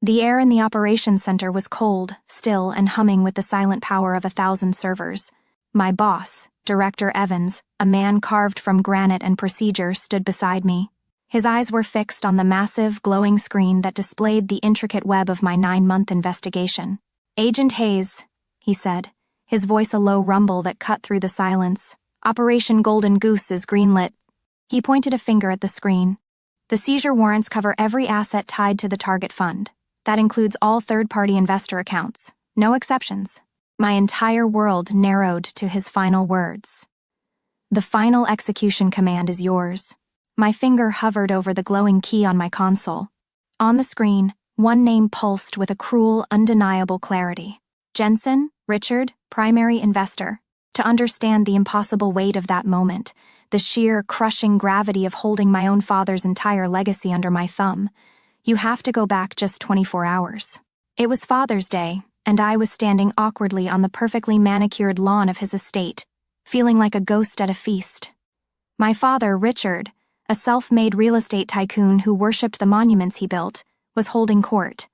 The air in the operations center was cold, still, and humming with the silent power of 1,000 servers. My boss, Director Evans, a man carved from granite and procedure, stood beside me. His eyes were fixed on the massive, glowing screen that displayed the intricate web of my 9-month investigation. "Agent Hayes," he said, his voice a low rumble that cut through the silence. "Operation Golden Goose is greenlit." He pointed a finger at the screen. "The seizure warrants cover every asset tied to the target fund. That includes all third-party investor accounts. No exceptions." My entire world narrowed to his final words. "The final execution command is yours." My finger hovered over the glowing key on my console. On the screen, one name pulsed with a cruel, undeniable clarity. Jensen, Richard, primary investor. To understand the impossible weight of that moment, the sheer, crushing gravity of holding my own father's entire legacy under my thumb, you have to go back just 24 hours. It was Father's Day, and I was standing awkwardly on the perfectly manicured lawn of his estate, feeling like a ghost at a feast. My father, Richard, a self-made real estate tycoon who worshipped the monuments he built, was holding court.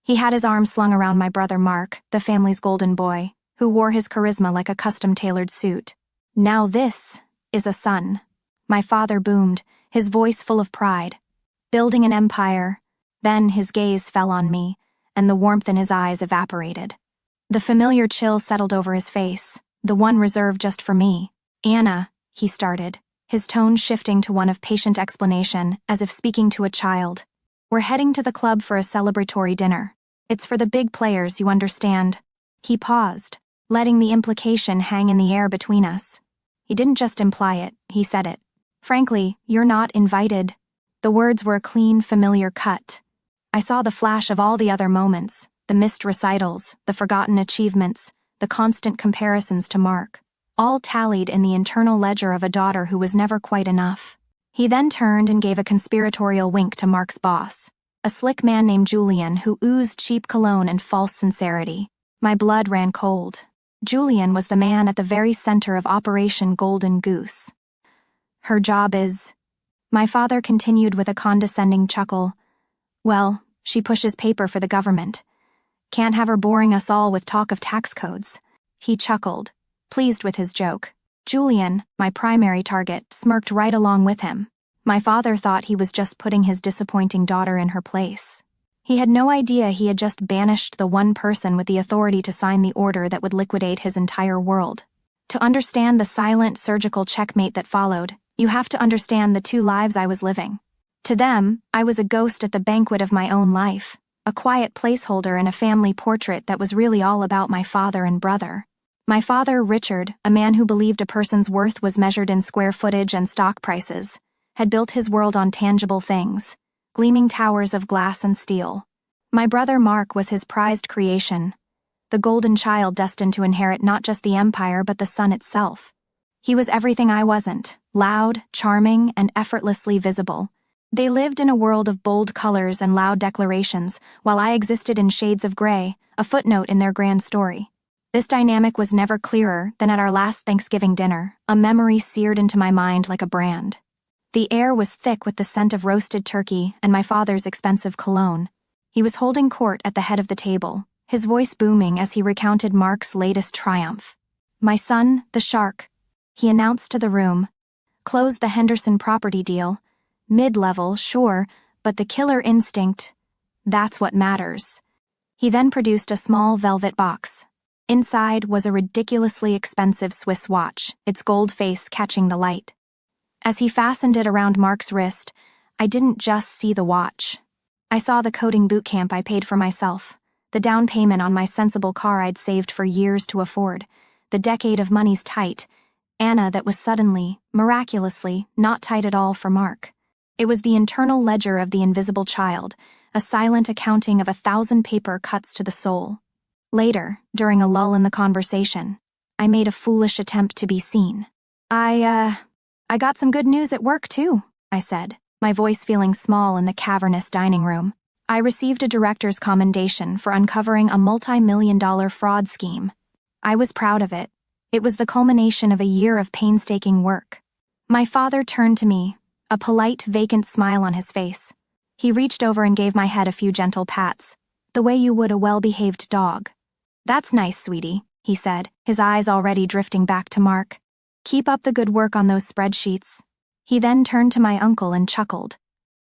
He had his arm slung around my brother Mark, the family's golden boy, who wore his charisma like a custom-tailored suit. "Now this is a son," my father boomed, his voice full of pride. "Building an empire." Then his gaze fell on me, and the warmth in his eyes evaporated. The familiar chill settled over his face, the one reserved just for me. "Anna," he started, his tone shifting to one of patient explanation, as if speaking to a child. "We're heading to the club for a celebratory dinner. It's for the big players, you understand." He paused, letting the implication hang in the air between us. He didn't just imply it, he said it. "Frankly, you're not invited." The words were a clean, familiar cut. I saw the flash of all the other moments, the missed recitals, the forgotten achievements, the constant comparisons to Mark, all tallied in the internal ledger of a daughter who was never quite enough. He then turned and gave a conspiratorial wink to Mark's boss, a slick man named Julian who oozed cheap cologne and false sincerity. My blood ran cold. Julian was the man at the very center of Operation Golden Goose. "Her job is..." My father continued with a condescending chuckle. "Well, she pushes paper for the government. Can't have her boring us all with talk of tax codes." He chuckled, pleased with his joke. Julian, my primary target, smirked right along with him. My father thought he was just putting his disappointing daughter in her place. He had no idea he had just banished the one person with the authority to sign the order that would liquidate his entire world. To understand the silent, surgical checkmate that followed, you have to understand the two lives I was living. To them, I was a ghost at the banquet of my own life, a quiet placeholder in a family portrait that was really all about my father and brother. My father, Richard, a man who believed a person's worth was measured in square footage and stock prices, had built his world on tangible things, gleaming towers of glass and steel. My brother Mark was his prized creation, the golden child destined to inherit not just the empire but the sun itself. He was everything I wasn't, loud, charming, and effortlessly visible. They lived in a world of bold colors and loud declarations, while I existed in shades of gray, a footnote in their grand story. This dynamic was never clearer than at our last Thanksgiving dinner, a memory seared into my mind like a brand. The air was thick with the scent of roasted turkey and my father's expensive cologne. He was holding court at the head of the table, his voice booming as he recounted Mark's latest triumph. "My son, the shark," he announced to the room, "closed the Henderson property deal. Mid-level, sure, but the killer instinct, that's what matters." He then produced a small velvet box. Inside was a ridiculously expensive Swiss watch, its gold face catching the light. As he fastened it around Mark's wrist, I didn't just see the watch. I saw the coding boot camp I paid for myself, the down payment on my sensible car I'd saved for years to afford, the decade of money's tight, Anna that was suddenly, miraculously, not tight at all for Mark. It was the internal ledger of the invisible child, a silent accounting of 1,000 paper cuts to the soul. Later, during a lull in the conversation, I made a foolish attempt to be seen. I got some good news at work too," I said, my voice feeling small in the cavernous dining room. "I received a director's commendation for uncovering a multi-million-dollar fraud scheme. I was proud of it. It was the culmination of a year of painstaking work." My father turned to me, a polite, vacant smile on his face. He reached over and gave my head a few gentle pats. the way you would a well-behaved dog. That's nice, sweetie, he said, his eyes already drifting back to Mark. Keep up the good work on those spreadsheets. He then turned to my uncle and chuckled.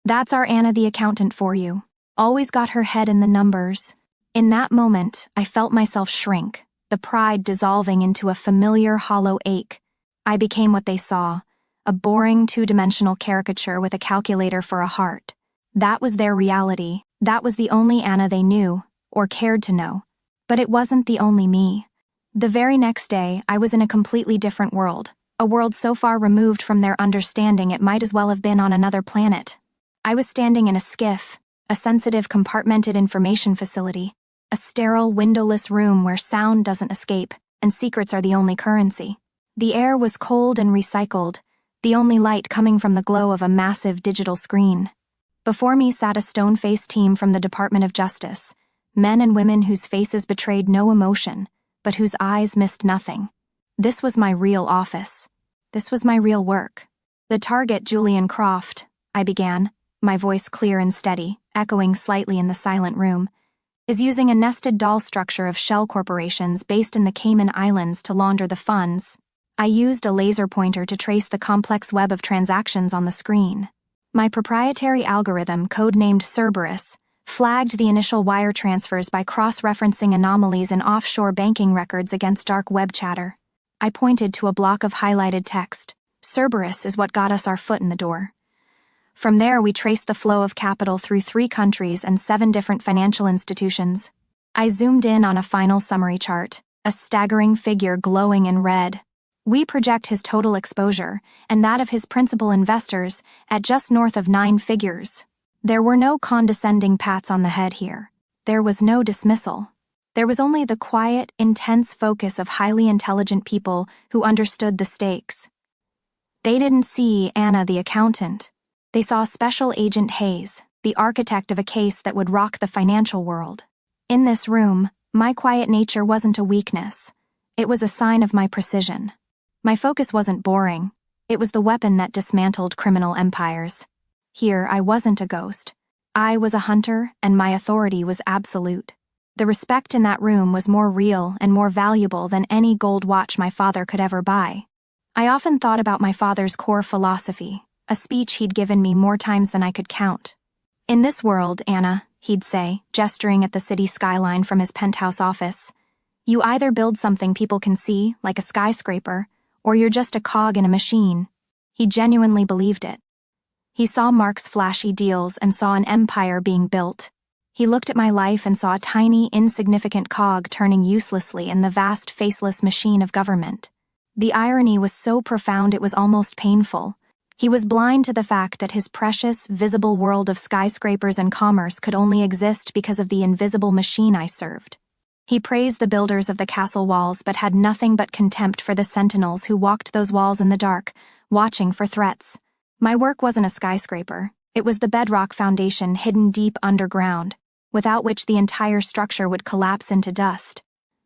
That's our Anna the accountant for you. Always got her head in the numbers. In that moment, I felt myself shrink, the pride dissolving into a familiar hollow ache. I became what they saw, a boring two-dimensional caricature with a calculator for a heart. That was their reality. That was the only Anna they knew, or cared to know. But it wasn't the only me. The very next day, I was in a completely different world, a world so far removed from their understanding it might as well have been on another planet. I was standing in a skiff, a sensitive compartmented information facility, a sterile, windowless room where sound doesn't escape, and secrets are the only currency. The air was cold and recycled, the only light coming from the glow of a massive digital screen. Before me sat a stone-faced team from the Department of Justice, men and women whose faces betrayed no emotion, but whose eyes missed nothing. This was my real office. This was my real work. The target, Julian Croft, I began, my voice clear and steady, echoing slightly in the silent room, is using a nested doll structure of shell corporations based in the Cayman Islands to launder the funds. I used a laser pointer to trace the complex web of transactions on the screen. My proprietary algorithm, codenamed Cerberus, flagged the initial wire transfers by cross-referencing anomalies in offshore banking records against dark web chatter. I pointed to a block of highlighted text. Cerberus is what got us our foot in the door. From there, we traced the flow of capital through 3 countries and 7 different financial institutions. I zoomed in on a final summary chart, a staggering figure glowing in red. We project his total exposure, and that of his principal investors, at just north of 9 figures. There were no condescending pats on the head here. There was no dismissal. There was only the quiet, intense focus of highly intelligent people who understood the stakes. They didn't see Anna the accountant. They saw Special Agent Hayes, the architect of a case that would rock the financial world. In this room, my quiet nature wasn't a weakness. It was a sign of my precision. My focus wasn't boring. It was the weapon that dismantled criminal empires. Here, I wasn't a ghost. I was a hunter, and my authority was absolute. The respect in that room was more real and more valuable than any gold watch my father could ever buy. I often thought about my father's core philosophy, a speech he'd given me more times than I could count. In this world, Anna, he'd say, gesturing at the city skyline from his penthouse office, you either build something people can see, like a skyscraper, or you're just a cog in a machine. He genuinely believed it. He saw Mark's flashy deals and saw an empire being built. He looked at my life and saw a tiny, insignificant cog turning uselessly in the vast, faceless machine of government. The irony was so profound it was almost painful. He was blind to the fact that his precious, visible world of skyscrapers and commerce could only exist because of the invisible machine I served. He praised the builders of the castle walls but had nothing but contempt for the sentinels who walked those walls in the dark, watching for threats. My work wasn't a skyscraper. It was the bedrock foundation hidden deep underground, without which the entire structure would collapse into dust.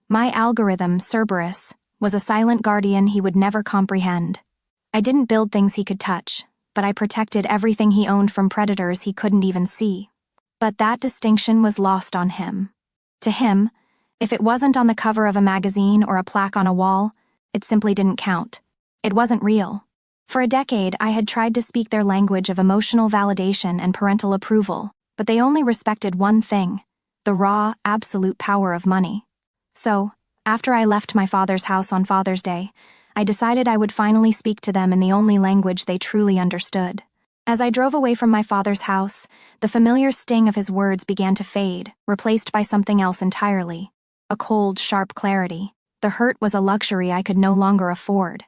My algorithm, Cerberus, was a silent guardian he would never comprehend. I didn't build things he could touch, but I protected everything he owned from predators he couldn't even see. But that distinction was lost on him. To him, if it wasn't on the cover of a magazine or a plaque on a wall, it simply didn't count. It wasn't real. For a decade, I had tried to speak their language of emotional validation and parental approval, but they only respected one thing: the raw, absolute power of money. So, after I left my father's house on Father's Day, I decided I would finally speak to them in the only language they truly understood. As I drove away from my father's house, the familiar sting of his words began to fade, replaced by something else entirely. A cold, sharp clarity. The hurt was a luxury I could no longer afford.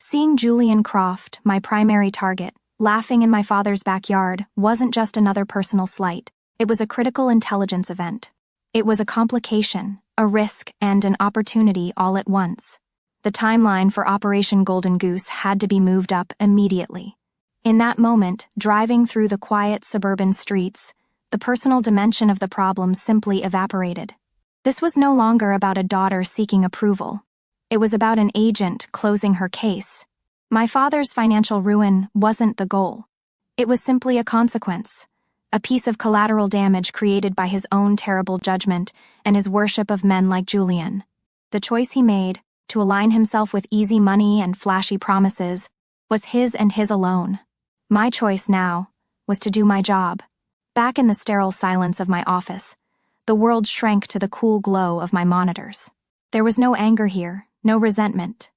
Seeing Julian Croft, my primary target, laughing in my father's backyard wasn't just another personal slight. It was a critical intelligence event. It was a complication, a risk, and an opportunity all at once. The timeline for Operation Golden Goose had to be moved up immediately. In that moment, driving through the quiet suburban streets, the personal dimension of the problem simply evaporated. This was no longer about a daughter seeking approval. It was about an agent closing her case. My father's financial ruin wasn't the goal. It was simply a consequence. a piece of collateral damage created by his own terrible judgment and his worship of men like Julian. The choice he made, to align himself with easy money and flashy promises, was his and his alone. My choice now was to do my job. Back in the sterile silence of my office, the world shrank to the cool glow of my monitors. There was no anger here, no resentment.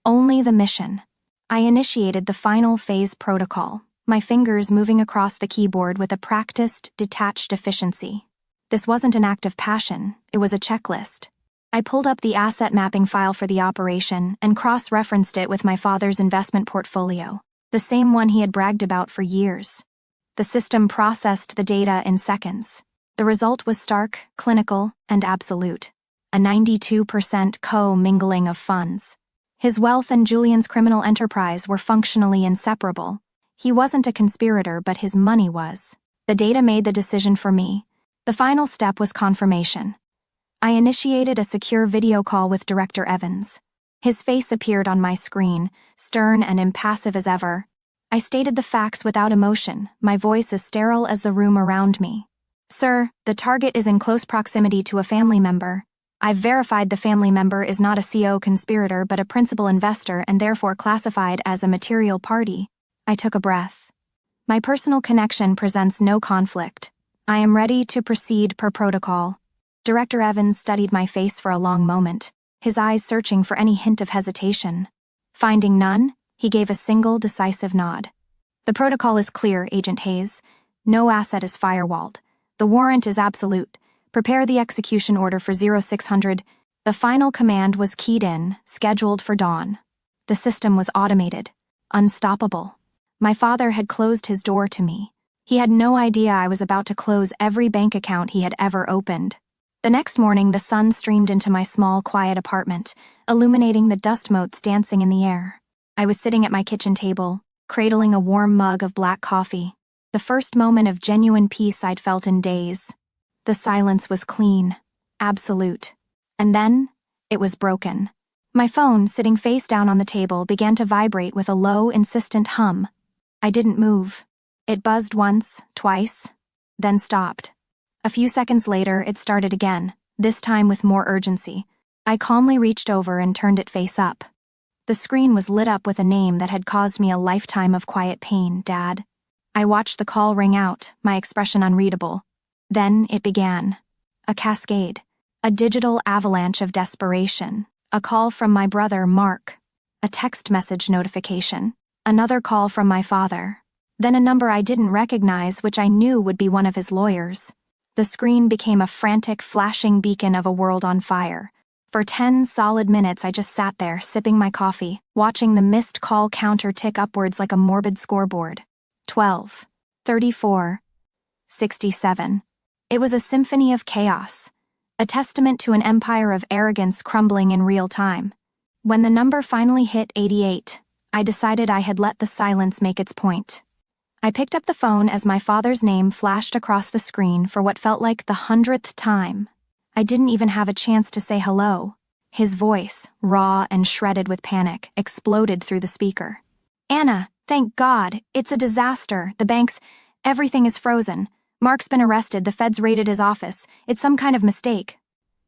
Only the mission. I initiated the final phase protocol, my fingers moving across the keyboard with a practiced, detached efficiency. This wasn't an act of passion, it was a checklist. I pulled up the asset mapping file for the operation and cross-referenced it with my father's investment portfolio, the same one he had bragged about for years. The system processed the data in seconds. The result was stark, clinical, and absolute. A 92% co-mingling of funds. His wealth and Julian's criminal enterprise were functionally inseparable. He wasn't a conspirator, but his money was. The data made the decision for me. The final step was confirmation. I initiated a secure video call with Director Evans. His face appeared on my screen, stern and impassive as ever. I stated the facts without emotion, my voice as sterile as the room around me. Sir, the target is in close proximity to a family member. I've verified the family member is not a CO conspirator but a principal investor and therefore classified as a material party. I took a breath. My personal connection presents no conflict. I am ready to proceed per protocol. Director Evans studied my face for a long moment, his eyes searching for any hint of hesitation. Finding none, he gave a single decisive nod. The protocol is clear, Agent Hayes. No asset is firewalled. The warrant is absolute. Prepare the execution order for 0600. The final command was keyed in, scheduled for dawn. The system was automated, unstoppable. My father had closed his door to me. He had no idea I was about to close every bank account he had ever opened. The next morning, the sun streamed into my small, quiet apartment, illuminating the dust motes dancing in the air. I was sitting at my kitchen table, cradling a warm mug of black coffee. The first moment of genuine peace I'd felt in days. The silence was clean, absolute. And then, it was broken. My phone, sitting face down on the table, began to vibrate with a low, insistent hum. I didn't move. It buzzed once, twice, then stopped. A few seconds later, it started again, this time with more urgency. I calmly reached over and turned it face up. The screen was lit up with a name that had caused me a lifetime of quiet pain, Dad. I watched the call ring out, my expression unreadable. Then it began. A cascade. A digital avalanche of desperation. A call from my brother, Mark. A text message notification. Another call from my father. Then a number I didn't recognize, which I knew would be one of his lawyers. The screen became a frantic, flashing beacon of a world on fire. For 10 solid minutes, I just sat there, sipping my coffee, watching the missed call counter tick upwards like a morbid scoreboard. 12. 34. 67. It was a symphony of chaos, a testament to an empire of arrogance crumbling in real time. When the number finally hit 88, I decided I had let the silence make its point. I picked up the phone as my father's name flashed across the screen for what felt like the 100th time. I didn't even have a chance to say hello. His voice, raw and shredded with panic, exploded through the speaker. Anna, thank God, it's a disaster. The banks, everything is frozen. Mark's been arrested, the feds raided his office. It's some kind of mistake.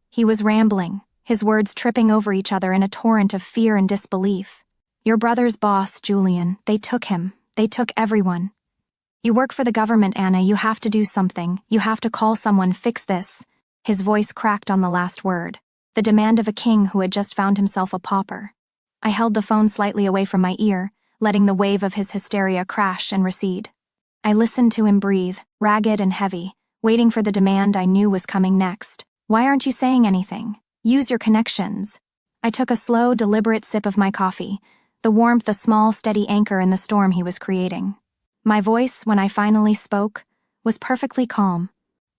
He was rambling, his words tripping over each other in a torrent of fear and disbelief. Your brother's boss, Julian, they took him. They took everyone. You work for the government, Anna, you have to do something. You have to call someone, fix this. His voice cracked on the last word, the demand of a king who had just found himself a pauper. I held the phone slightly away from my ear, letting the wave of his hysteria crash and recede. I listened to him breathe, ragged and heavy, waiting for the demand I knew was coming next. Why aren't you saying anything? Use your connections. I took a slow, deliberate sip of my coffee, the warmth a small, steady anchor in the storm he was creating. My voice, when I finally spoke, was perfectly calm,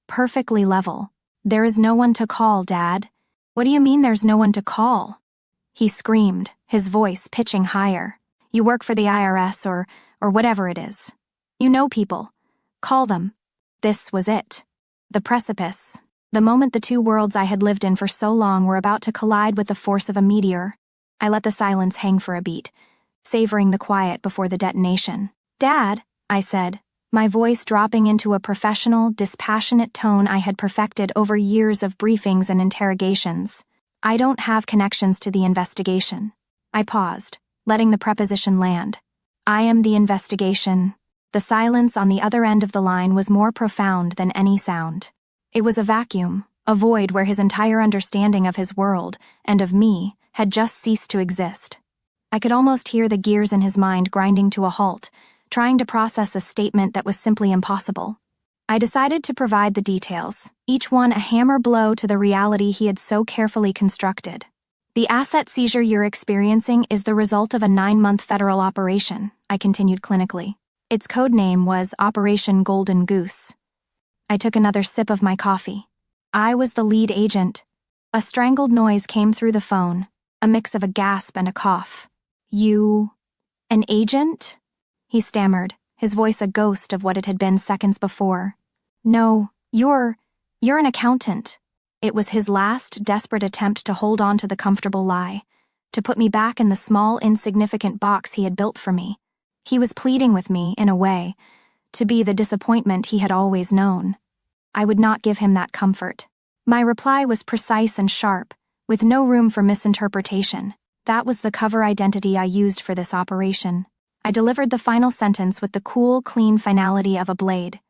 perfectly level. There is no one to call, Dad. What do you mean there's no one to call? He screamed, his voice pitching higher. You work for the IRS or whatever it is. You know people. Call them. This was it. The precipice. The moment the two worlds I had lived in for so long were about to collide with the force of a meteor. I let the silence hang for a beat, savoring the quiet before the detonation. Dad, I said, my voice dropping into a professional, dispassionate tone I had perfected over years of briefings and interrogations. I don't have connections to the investigation. I paused, letting the preposition land. I am the investigation. The silence on the other end of the line was more profound than any sound. It was a vacuum, a void where his entire understanding of his world, and of me, had just ceased to exist. I could almost hear the gears in his mind grinding to a halt, trying to process a statement that was simply impossible. I decided to provide the details, each one a hammer blow to the reality he had so carefully constructed. The asset seizure you're experiencing is the result of a 9-month federal operation, I continued clinically. Its code name was Operation Golden Goose. I took another sip of my coffee. I was the lead agent. A strangled noise came through the phone, a mix of a gasp and a cough. You... an agent? He stammered, his voice a ghost of what it had been seconds before. No, you're an accountant. It was his last, desperate attempt to hold on to the comfortable lie, to put me back in the small, insignificant box he had built for me. He was pleading with me, in a way, to be the disappointment he had always known. I would not give him that comfort. My reply was precise and sharp, with no room for misinterpretation. That was the cover identity I used for this operation. I delivered the final sentence with the cool, clean finality of a blade.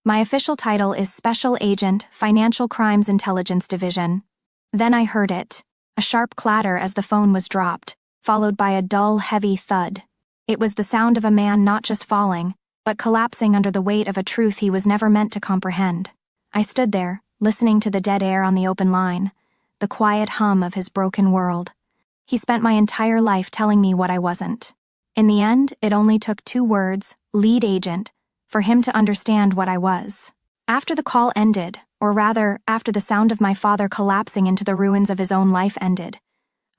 My official title is Special Agent, Financial Crimes Intelligence Division. Then I heard it, a sharp clatter as the phone was dropped, followed by a dull, heavy thud. It was the sound of a man not just falling, but collapsing under the weight of a truth he was never meant to comprehend. I stood there, listening to the dead air on the open line, the quiet hum of his broken world. He spent my entire life telling me what I wasn't. In the end, it only took 2 words, lead agent, for him to understand what I was. After the call ended, or rather, after the sound of my father collapsing into the ruins of his own life ended,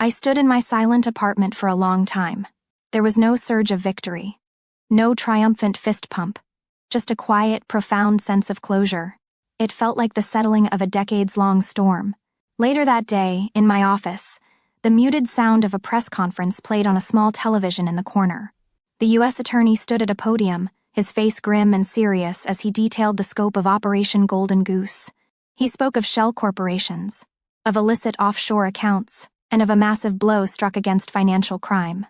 I stood in my silent apartment for a long time. There was no surge of victory, no triumphant fist pump, just a quiet, profound sense of closure. It felt like the settling of a decades-long storm. Later that day, in my office, the muted sound of a press conference played on a small television in the corner. The U.S. attorney stood at a podium, his face grim and serious as he detailed the scope of Operation Golden Goose. He spoke of shell corporations, of illicit offshore accounts, and of a massive blow struck against financial crime.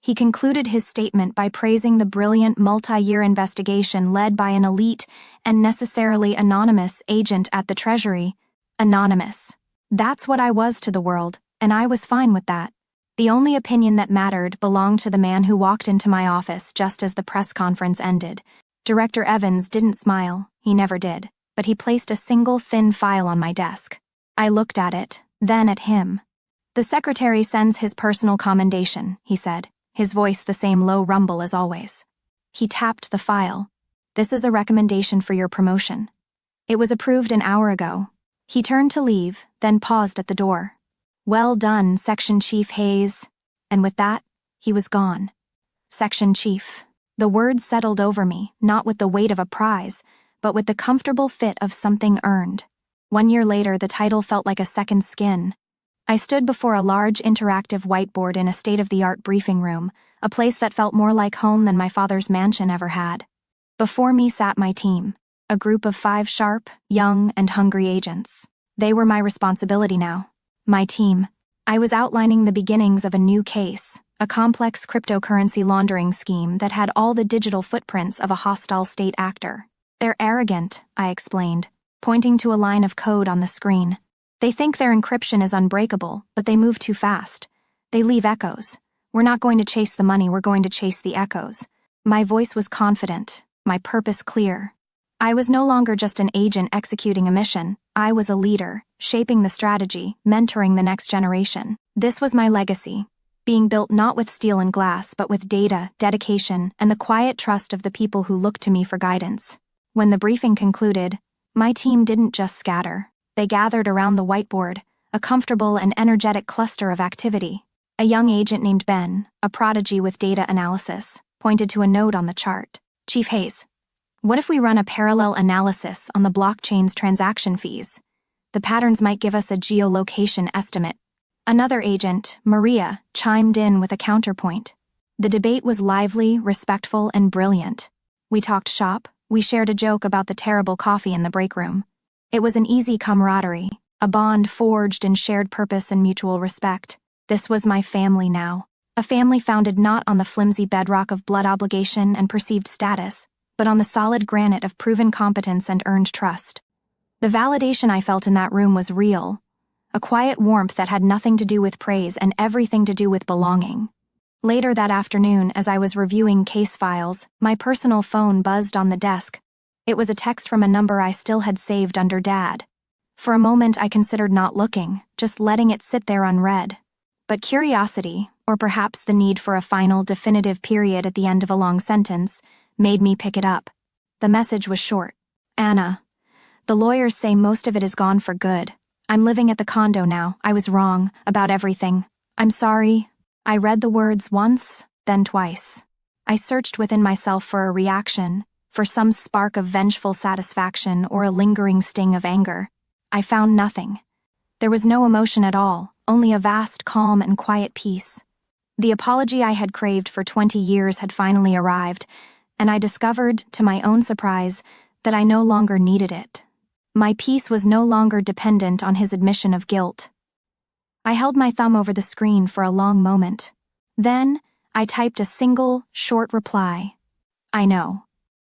He concluded his statement by praising the brilliant multi-year investigation led by an elite and necessarily anonymous agent at the Treasury. Anonymous. That's what I was to the world, and I was fine with that. The only opinion that mattered belonged to the man who walked into my office just as the press conference ended. Director Evans didn't smile, he never did, but he placed a single thin file on my desk. I looked at it, then at him. The secretary sends his personal commendation, he said, his voice the same low rumble as always. He tapped the file. This is a recommendation for your promotion. It was approved an hour ago. He turned to leave, then paused at the door. Well done, Section Chief Hayes. And with that, he was gone. Section Chief. The word settled over me, not with the weight of a prize, but with the comfortable fit of something earned. 1 year later, the title felt like a second skin. I stood before a large interactive whiteboard in a state-of-the-art briefing room, a place that felt more like home than my father's mansion ever had. Before me sat my team, a group of 5 sharp, young, and hungry agents. They were my responsibility now. My team. I was outlining the beginnings of a new case, a complex cryptocurrency laundering scheme that had all the digital footprints of a hostile state actor. They're arrogant, I explained, pointing to a line of code on the screen. They think their encryption is unbreakable, but they move too fast. They leave echoes. We're not going to chase the money, we're going to chase the echoes. My voice was confident, my purpose clear. I was no longer just an agent executing a mission. I was a leader, shaping the strategy, mentoring the next generation. This was my legacy, being built not with steel and glass, but with data, dedication, and the quiet trust of the people who looked to me for guidance. When the briefing concluded, my team didn't just scatter. They gathered around the whiteboard, a comfortable and energetic cluster of activity. A young agent named Ben, a prodigy with data analysis, pointed to a note on the chart. Chief Hayes. What if we run a parallel analysis on the blockchain's transaction fees? The patterns might give us a geolocation estimate. Another agent, Maria, chimed in with a counterpoint. The debate was lively, respectful, and brilliant. We talked shop, we shared a joke about the terrible coffee in the break room. It was an easy camaraderie, a bond forged in shared purpose and mutual respect. This was my family now. A family founded not on the flimsy bedrock of blood obligation and perceived status, but on the solid granite of proven competence and earned trust. The validation I felt in that room was real, a quiet warmth that had nothing to do with praise and everything to do with belonging. Later that afternoon, as I was reviewing case files, my personal phone buzzed on the desk. It was a text from a number I still had saved under Dad. For a moment I considered not looking, just letting it sit there unread. But curiosity, or perhaps the need for a final, definitive period at the end of a long sentence, made me pick it up. The message was short. Anna, the lawyers say most of it is gone for good. I'm living at the condo now. I was wrong about everything. I'm sorry. I read the words once, then twice. I searched within myself for a reaction, for some spark of vengeful satisfaction or a lingering sting of anger. I found nothing. There was no emotion at all, only a vast calm and quiet peace. The apology I had craved for 20 years had finally arrived, and I discovered, to my own surprise, that I no longer needed it. My peace was no longer dependent on his admission of guilt. I held my thumb over the screen for a long moment. Then, I typed a single, short reply. I know.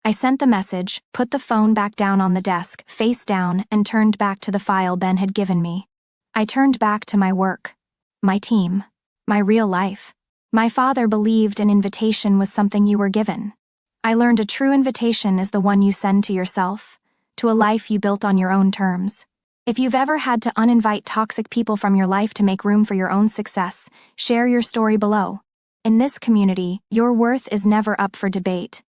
I sent the message, put the phone back down on the desk, face down, and turned back to the file Ben had given me. I turned back to my work, my team, my real life. My father believed an invitation was something you were given. I learned a true invitation is the one you send to yourself, to a life you built on your own terms. If you've ever had to uninvite toxic people from your life to make room for your own success, share your story below. In this community, your worth is never up for debate.